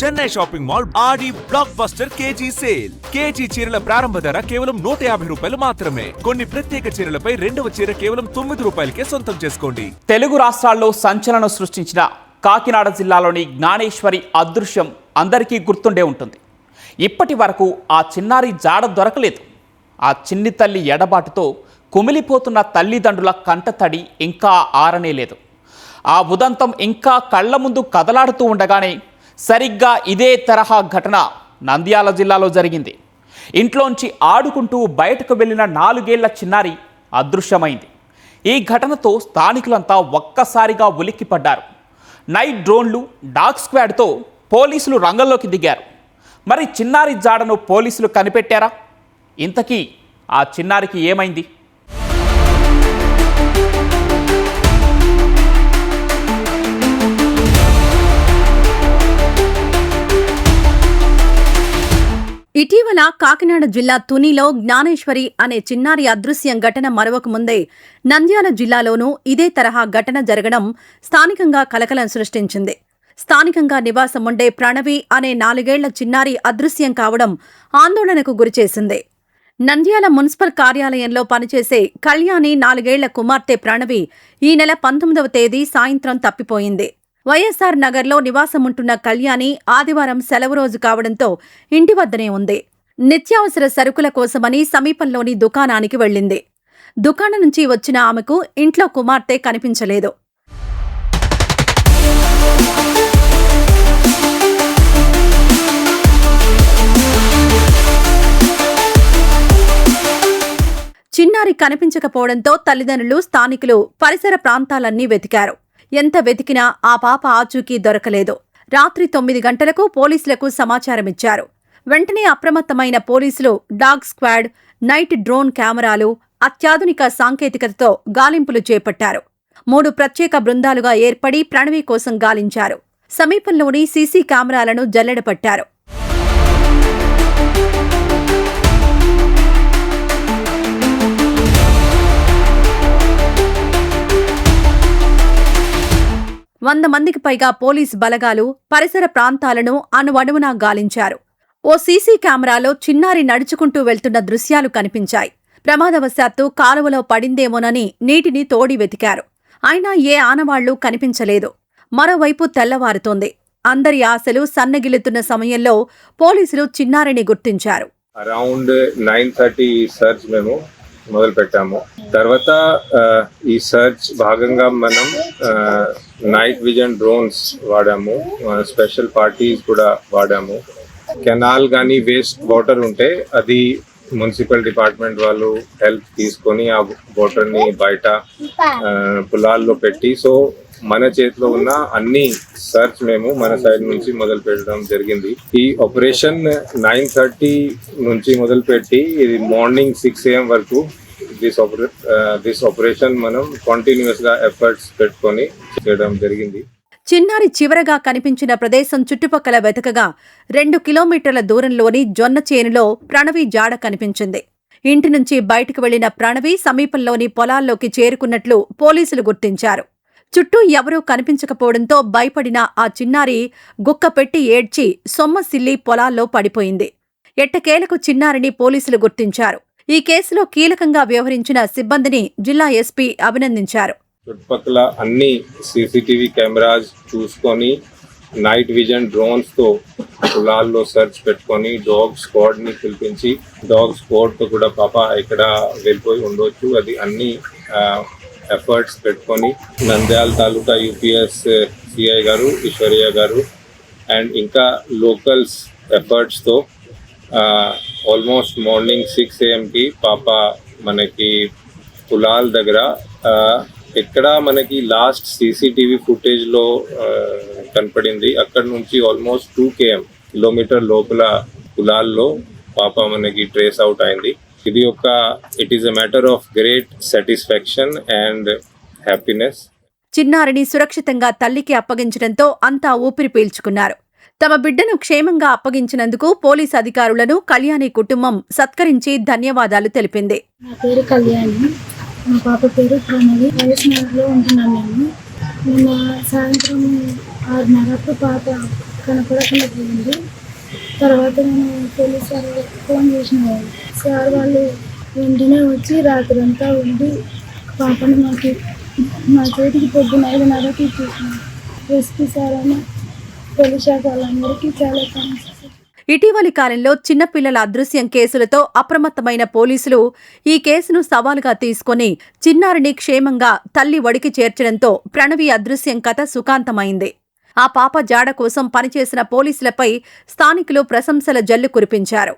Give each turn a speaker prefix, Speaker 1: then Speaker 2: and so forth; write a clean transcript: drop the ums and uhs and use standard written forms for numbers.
Speaker 1: Chennai shopping mall Aadi blockbuster KG sale. KG చీరల ప్రారంభ ధర కేవలం 150 రూపాయలు మాత్రమే. కొన్ని ప్రత్యేక చీరలపై రెండవ చీర కేవలం 9 రూపాయలకే సొంతం చేసుకోండి.
Speaker 2: తెలుగు రాష్ట్రాల్లో సంచలనం సృష్టించిన కాకినాడ జిల్లాలోని జ్ఞానేశ్వరి అదృశ్యం అందరికీ గుర్తుండే ఉంటుంది. ఇప్పటి వరకు ఆ చిన్నారి జాడ దొరకలేదు. ఆ చిన్ని తల్లి ఎడబాటుతో కుమిలిపోతున్న తల్లిదండ్రుల కంటతడి ఇంకా ఆరనే లేదు. ఆ ఉదంతం ఇంకా కళ్ల ముందు కదలాడుతూ ఉండగానే సరిగ్గా ఇదే తరహా ఘటన నంద్యాల జిల్లాలో జరిగింది. ఇంట్లోంచి ఆడుకుంటూ బయటకు వెళ్లిన 4 ఏళ్ల చిన్నారి అదృశ్యమైంది. ఈ ఘటనతో స్థానికులంతా ఒక్కసారిగా ఉలిక్కిపడ్డారు. నైట్ డ్రోన్లు, డాగ్ స్క్వాడ్తో పోలీసులు రంగంలోకి దిగారు. మరి చిన్నారి జాడను పోలీసులు కనిపెట్టారా? ఇంతకీ ఆ చిన్నారికి ఏమైంది?
Speaker 3: ఇటీవల కాకినాడ జిల్లా తునిలో జ్ఞానేశ్వరి అనే చిన్నారి అదృశ్యం ఘటన మరవక ముందే నంద్యాల జిల్లాలోనూ ఇదే తరహా ఘటన జరగడం స్థానికంగా కలకలం సృష్టించింది. స్థానికంగా నివాసం ఉండే ప్రణవి అనే 4 ఏళ్ల చిన్నారి అదృశ్యం కావడం ఆందోళనకు గురిచేసింది. నంద్యాల మున్సిపల్ కార్యాలయంలో పనిచేసే కళ్యాణి 4 ఏళ్ల కుమార్తె ప్రణవి ఈ నెల 19వ తేదీ సాయంత్రం తప్పిపోయింది. వైఎస్ఆర్ నగర్లో నివాసముంటున్న కళ్యాణి ఆదివారం సెలవు రోజు కావడంతో ఇంటి వద్దనే ఉంది. నిత్యావసర సరుకుల కోసమని సమీపంలోని దుకాణానికి వెళ్లింది. దుకాణం నుంచి వచ్చిన ఆమెకు ఇంట్లో కుమార్తె కనిపించలేదు. చిన్నారి కనిపించకపోవడంతో తల్లిదండ్రులు, స్థానికులు పరిసర ప్రాంతాలన్నీ వెతికారు. ఎంత వెతికినా ఆ పాప ఆచూకీ దొరకలేదు. రాత్రి 9 గంటలకు పోలీసులకు సమాచారమిచ్చారు. వెంటనే అప్రమత్తమైన పోలీసులు డాగ్ స్క్వాడ్, నైట్ డ్రోన్ కెమెరాలు, అత్యాధునిక సాంకేతికతతో గాలింపులు చేపట్టారు. 3 ప్రత్యేక బృందాలుగా ఏర్పడి ప్రణవి కోసం గాలించారు. సమీపంలోని సీసీ కెమెరాలను జల్లెడపట్టారు. వంద మందికి పైగా పోలీసు బలగాలు పరిసర ప్రాంతాలను అణువణువునా గాలించారు. ఓ సీసీ కెమెరాలో చిన్నారి నడుచుకుంటూ వెళ్తున్న దృశ్యాలు కనిపించాయి. ప్రమాదవశాత్తు కాలువలో పడిందేమోనని నీటిని తోడి వెతికారు. అయినా ఏ ఆనవాళ్లు కనిపించలేదు. మరోవైపు తెల్లవారుతోంది. అందరి ఆశలు సన్నగిల్లుతున్న సమయంలో పోలీసులు చిన్నారిని గుర్తించారు.
Speaker 4: అరౌండ్ 9:30 సర్చ్ మేము మొదలు పెట్టాము. తర్వాత ఈ సర్చ్ భాగంగా మనం నైట్ విజన్ డ్రోన్స్ వాడాము, స్పెషల్ పార్టీస్ కూడా వాడాము. కెనాల్ కానీ వేస్ట్ వాటర్ ఉంటే అది మున్సిపల్ డిపార్ట్మెంట్ వాళ్ళు హెల్ప్ తీసుకొని ఆ వాటర్ని బయట పొలాల్లో పెట్టి, సో మన చేతిలో ఉన్న అన్ని సర్చ్ మేము మన సైడ్ నుంచి మొదలు పెట్టడం జరిగింది. ఈ ఆపరేషన్ 9:30 నుంచి మొదలుపెట్టి ఇది మార్నింగ్ 6 AM వరకు దిస్ ఆపరేషన్ మనం కంటిన్యూస్ గా ఎఫర్ట్స్ పెట్టుకొని చేయడం జరిగింది.
Speaker 3: చిన్నారి చివరగా కనిపించిన ప్రదేశం చుట్టుపక్కల వెతకగా 2 కిలోమీటర్ల దూరంలోని జొన్న చేనులో ప్రణవి జాడ కనిపించింది. ఇంటి నుంచి బయటకు వెళ్లిన ప్రణవి సమీపంలోని పొలాల్లోకి చేరుకున్నట్లు పోలీసులు గుర్తించారు. చుట్టూ ఎవరూ కనిపించకపోవడంతో భయపడిన ఆ చిన్నారి గుక్కపెట్టి ఏడ్చి సొమ్మసిల్లి పొలాల్లో పడిపోయింది. ఎట్టకేలకు చిన్నారిని పోలీసులు గుర్తించారు. ఈ కేసులో కీలకంగా వ్యవహరించిన సిబ్బందిని జిల్లా ఎస్పీ అభినందించారు.
Speaker 4: చుట్టుపక్కల అన్ని సీసీటీవీ కెమెరాస్ చూసుకొని నైట్ విజన్ డ్రోన్స్ తో పొలాల్లో సర్చ్ పెట్టుకొని డాగ్ స్క్వాడ్ ని పిలిపించి, డాగ్ స్క్వాడ్ తో కూడా పాప ఇక్కడ వెళ్ళిపోయి ఉండొచ్చు, అది అన్ని ఎఫర్ట్స్ పెట్టుకొని నంద్యాల తాలూకా యూపీఎస్ సిఐ గారు, ఈశ్వర్య గారు అండ్ ఇంకా లోకల్స్ ఎఫర్ట్స్తో ఆల్మోస్ట్ మార్నింగ్ 6 AM పాప మనకి పులాల్ దగ్గర ఎక్కడ మనకి లాస్ట్ సీసీటీవీ ఫుటేజ్లో కనపడింది. అక్కడ నుంచి ఆల్మోస్ట్ 2 కిలోమీటర్ లోపల పులాల్లో పాప మనకి ట్రేస్ అవుట్ అయింది. ఇది it is a matter of great satisfaction and happiness.
Speaker 3: చిన్నారిని సురక్షితంగా తల్లికి అప్పగించడంతో అంతా ఊపిరి పీల్చుకున్నారు. తమ బిడ్డను క్షేమంగా అప్పగించినందుకు పోలీసు అధికారులను కళ్యాణి కుటుంబం సత్కరించి ధన్యవాదాలు తెలిపింది.
Speaker 5: నా పేరు కళ్యాణి, మా పాప పేరు ప్రణవి. వైఎస్ఆర్లో ఉంటున్నాను. నేను నిన్న సాయంత్రం 6:30 పాప కనపడకుండా పోయింది. తర్వాత నేను పోలీస్ సార్ ఫోన్ చేసిన సార్ వాళ్ళు వెంటనే వచ్చి రాత్రంతా ఉండి పాపని మా చేతికి పొద్దున 5:30కి ఇచ్చేసినారు. ఎస్పీ సార్ అని పోలీస్ శాఖ వాళ్ళందరికీ చాలా థ్యాంక్స్.
Speaker 3: ఇటీవలి కాలంలో చిన్నపిల్లల అదృశ్యం కేసులతో అప్రమత్తమైన పోలీసులు ఈ కేసును సవాలుగా తీసుకుని చిన్నారిని క్షేమంగా తల్లి ఒడికి చేర్చడంతో ప్రణవి అదృశ్యం కథ సుఖాంతమైంది. ఆ పాప జాడ కోసం పనిచేసిన పోలీసులపై స్థానికులు ప్రశంసల జల్లు కురిపించారు.